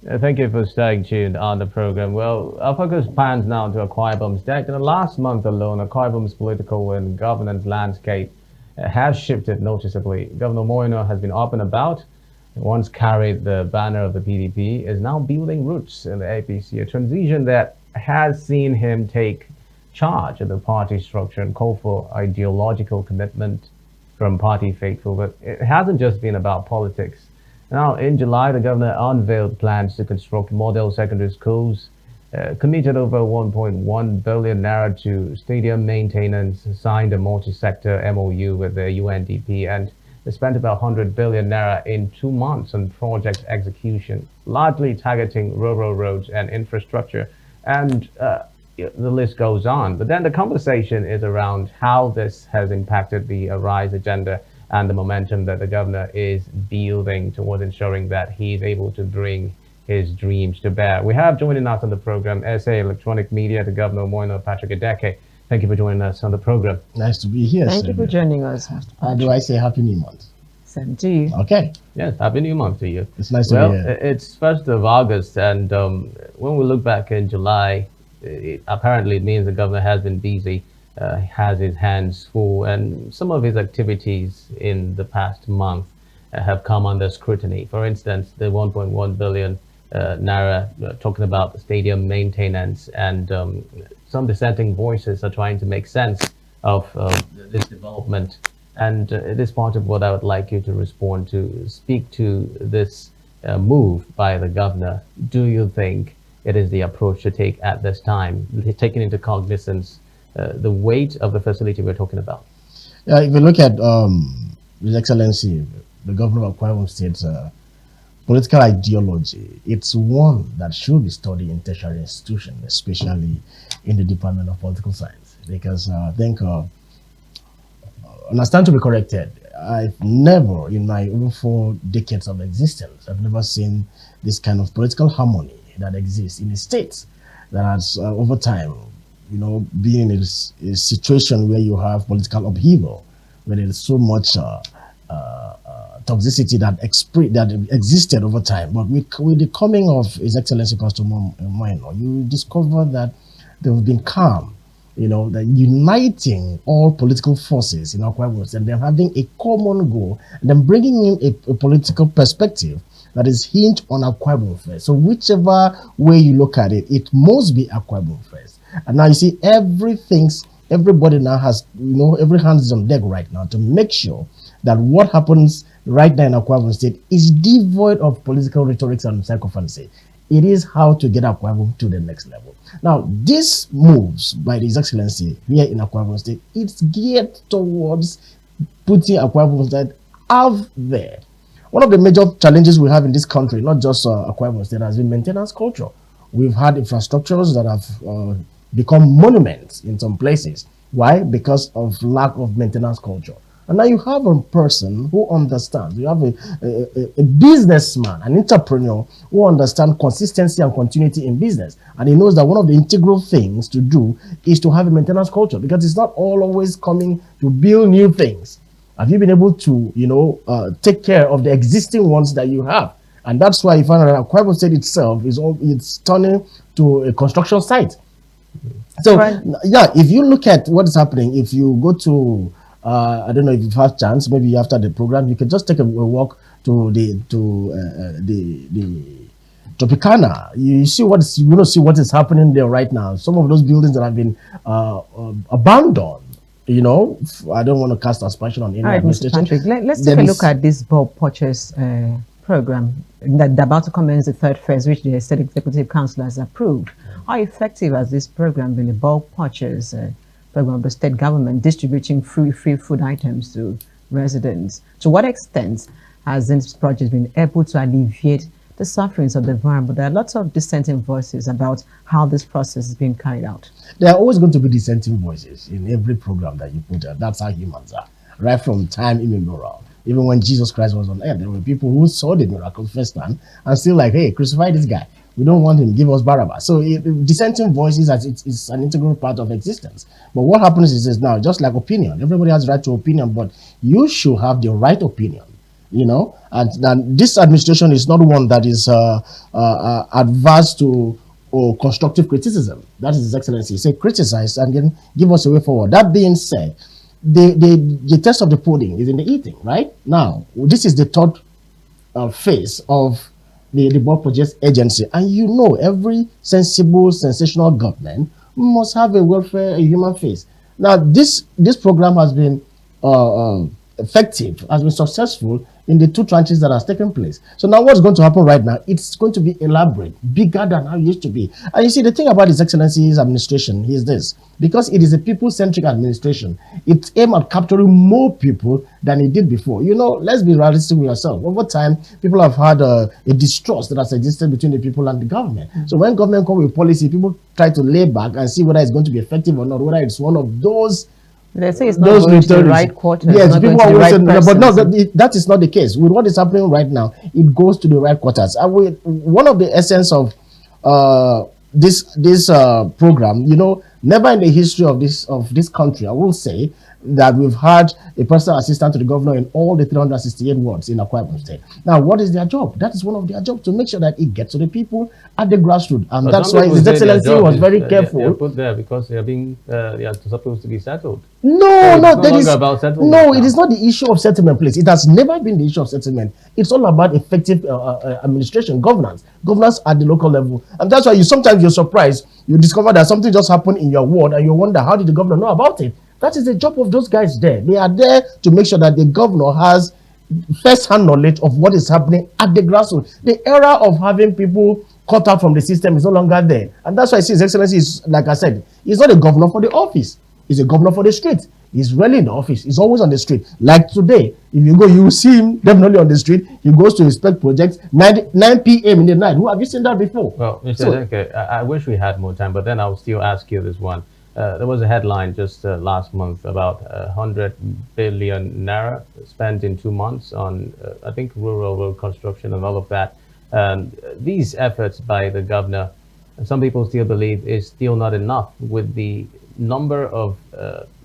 Thank you for staying tuned on the program. Well, our focus pans now to Akwa Ibom State. In the last month alone, Akwa Ibom's political and governance landscape has shifted noticeably. Governor Umo Eno has been up and about, once carried the banner of the PDP, is now building roots in the APC, a transition that has seen him take charge of the party structure and call for ideological commitment from party faithful. But it hasn't just been about politics. Now, in July, the governor unveiled plans to construct model secondary schools, committed over 1.1 billion naira to stadium maintenance, signed a multi-sector MOU with the UNDP, and they spent about 100 billion naira in 2 months on project execution, largely targeting rural roads and infrastructure. And the list goes on. But then the conversation is around how this has impacted the Arise agenda and the momentum that the governor is building towards ensuring that he's able to bring his dreams to bear. We have joining us on the program SA Electronic Media, the Governor Umo Eno, Patrick Edeke. Thank you for joining us on the program. Nice to be here. Thank you for joining us. How do I say Happy New Month? Same to you. Okay. Yes, Happy New Month to you. It's nice to be here. It's 1st of August, and when we look back in July, apparently it means the governor has been busy, has his hands full, and some of his activities in the past month have come under scrutiny. For instance, the 1.1 billion naira, talking about the stadium maintenance, and some dissenting voices are trying to make sense of this development. And it is part of what I would like you to respond to, speak to this move by the governor. Do you think it is the approach to take at this time, taking into cognizance the weight of the facility we're talking about? Yeah, if you look at His Excellency, the Governor of Akwa Ibom State's political ideology, it's one that should be studied in tertiary institutions, especially in the Department of Political Science. Because I think, and I stand to be corrected, I've never, in my over 4 decades of existence, I've never seen this kind of political harmony that exists in a state that has, over time, been in a situation where you have political upheaval, where there's so much toxicity that existed over time. But with the coming of His Excellency Pastor Umo Eno, you discover that there have been calm, that uniting all political forces in Akwa Ibom and them having a common goal, and then bringing in a political perspective that is hinged on Akwa Ibom first. So whichever way you look at it, it must be Akwa Ibom first. And now you see everybody now has, every hand is on deck right now to make sure that what happens right now in Akwa Ibom State is devoid of political rhetoric and sycophancy. It is how to get Akwa Ibom to the next level. Now, these moves by His Excellency here in Akwa Ibom State, it's geared towards putting Akwa Ibom State out there. One of the major challenges we have in this country, not just Akwa Ibom State, has been maintenance culture. We've had infrastructures that have become monuments in some places. Why? Because of lack of maintenance culture. And now you have a person who understands. You have a businessman, an entrepreneur who understands consistency and continuity in business. And he knows that one of the integral things to do is to have a maintenance culture, because it's not always coming to build new things. Have you been able to, take care of the existing ones that you have? And that's why you find that Akwa Ibom State itself it's turning to a construction site. So, yeah, if you look at what is happening, if you go to I don't know if you've had chance, maybe after the program, you can just take a walk to the Tropicana. You see what is happening there right now. Some of those buildings that have been abandoned. I don't want to cast aspersion on any administration. Mr. Patrick, let's take a look at this bulk purchase program that about to commence the 3rd phase, which the State Executive Council has approved. How effective has this program been, a bulk purchase program of the state government distributing free food items to residents? To what extent has this project been able to alleviate the sufferings of the vulnerable? There are lots of dissenting voices about how this process is being carried out. There are always going to be dissenting voices in every program that you put out. That's how humans are, right from time immemorial. Even when Jesus Christ was on earth, there were people who saw the miracle firsthand and still like, hey, crucify this guy. We don't want him, give us Barabbas. So dissenting voices, it's an integral part of existence. But what happens is now, just like opinion, everybody has the right to opinion, but you should have the right opinion And this administration is not one that is adverse to constructive criticism. That is His Excellency. Say criticize and then give us a way forward. That being said, the test of the pudding is in the eating, right? Now, this is the third phase of the bulk purchase agency. And every sensible, sensational government must have a welfare, a human face. Now, this program has been effective, has been successful in the 2 tranches that has taken place. So now what's going to happen right now? It's going to be elaborate, bigger than how it used to be. And you see, the thing about His Excellency's administration is this: because it is a people-centric administration, it's aimed at capturing more people than it did before. Let's be realistic with ourselves. Over time, people have had a distrust that has existed between the people and the government. So when government come with policy, people try to lay back and see whether it's going to be effective or not, whether it's one of those. They say it's not going to the right quarters. Yes, people are always saying, but no, persons. that is not the case. With what is happening right now, it goes to the right quarters. And one of the essence of this program, never in the history of this country, I will say, that we've had a personal assistant to the governor in all the 368 wards in Akwa Ibom State. Now, what is their job? That is one of their jobs, to make sure that it gets to the people at the grassroots. And that's why His Excellency was very careful. They're put there because they are supposed to be settled. No, it is not the issue of settlement, please. It has never been the issue of settlement. It's all about effective administration, governance at the local level. And that's why sometimes you're surprised. You discover that something just happened in your ward and you wonder, how did the governor know about it? That is the job of those guys there. They are there to make sure that the governor has first-hand knowledge of what is happening at the grassroots. The era of having people cut out from the system is no longer there. And that's why His Excellency is, like I said, he's not a governor for the office. He's a governor for the street. He's rarely in the office. He's always on the street. Like today, if you go, you will see him definitely on the street. He goes to inspect projects 9 p.m. in the night. Who have you seen that before? Well, Mr. Edeke, I wish we had more time, but then I'll still ask you this one. There was a headline just last month about 100 billion naira spent in 2 months on, I think, rural road construction and all of that. These efforts by the governor, some people still believe, is still not enough with the number of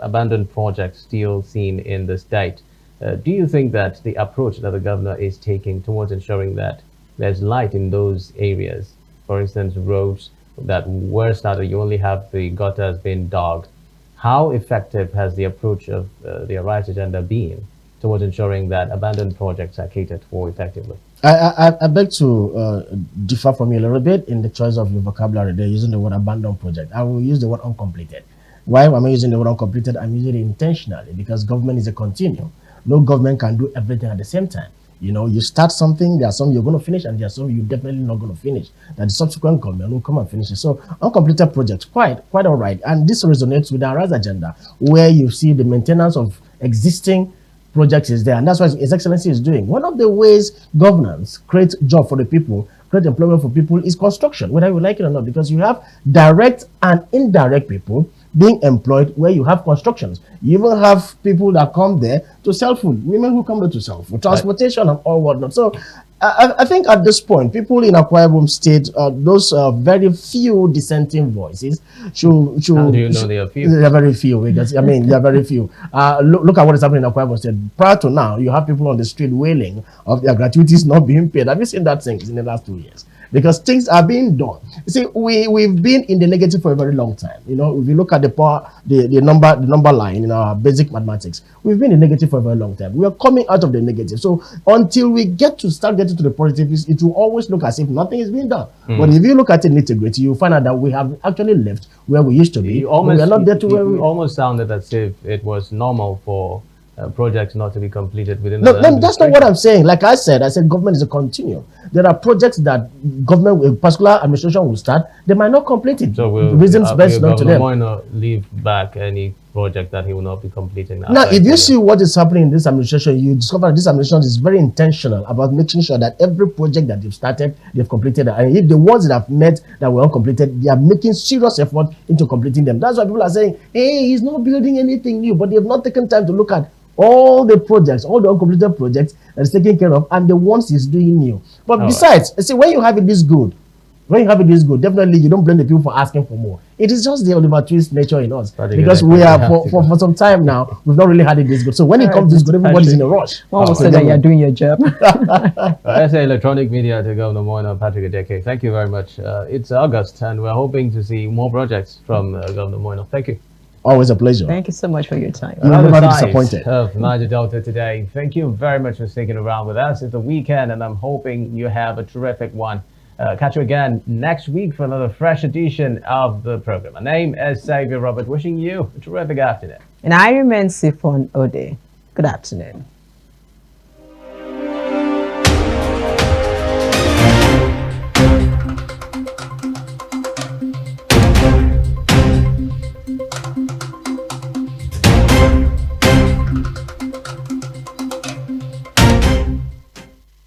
abandoned projects still seen in the state. Do you think that the approach that the governor is taking towards ensuring that there's light in those areas, for instance, roads that were started, you only have the gutters being dug, how effective has the approach of the Arise agenda been towards ensuring that abandoned projects are catered for effectively? I beg to differ from you a little bit in the choice of your vocabulary. They're using the word abandoned project. I will use the word uncompleted. Why am I using the word uncompleted? I'm using it intentionally because government is a continuum. No government can do everything at the same time. You start something, there are some you're going to finish, and there are some you're definitely not going to finish. That the subsequent government will come and finish it. So uncompleted projects, quite all right. And this resonates with the Arise agenda, where you see the maintenance of existing projects is there. And that's what His Excellency is doing. One of the ways governance creates job for the people, create employment for people, is construction, whether you like it or not, because you have direct and indirect people being employed where you have constructions. You even have people that come there to sell food, women who come there to sell food, transportation and all whatnot. So I think at this point, people in Akwa Ibom State, those very few dissenting voices should. How do you know they are few? They are very few. Because, they are very few. Look at what is happening in Akwa Ibom State. Prior to now, you have people on the street wailing of their gratuities not being paid. Have you seen that thing in the last 2 years? Because things are being done. You see, we've been in the negative for a very long time. If you look at the number line in our basic mathematics, we've been in negative for a very long time. We are coming out of the negative. So until we start getting to the positive, it will always look as if nothing is being done. But if you look at it nitty-gritty, you find out that we have actually left where we used to be. We are not there to where we almost sounded as if it was normal for projects not to be completed within no, that's not what I'm saying. Like I said government is a continuum. There are projects that government, a particular administration will start, they might not complete it. So reasons best known to them. Why not leave back any project that he will not be completing? Now, if you see what is happening in this administration, you discover that this administration is very intentional about making sure that every project that they've started, they've completed. And if the ones that have met that were uncompleted, they are making serious effort into completing them. That's why people are saying, hey, he's not building anything new, but they have not taken time to look at all the projects, all the uncompleted projects that is taken care of, and the ones he's doing new. But besides, see, when you have it this good, definitely you don't blame the people for asking for more. It is just the oligarchist nature in us. Particularly Because we are, for some time now, we've not really had it this good. So when it comes this good, everybody's in a rush. One will say that you're doing your job. SA Electronic Media to Governor Umo Eno, Patrick Edeke. Thank you very much. It's August, and we're hoping to see more projects from Governor Umo Eno. Thank you. Always a pleasure. Thank you so much for your time. You'll never be Another side disappointed. of Niger Delta Today. Thank you very much for sticking around with us. It's the weekend, and I'm hoping you have a terrific one. Catch you again next week for another fresh edition of the program. My name is Xavier Robert, wishing you a terrific afternoon. And I remain Sifon Ode. Good afternoon.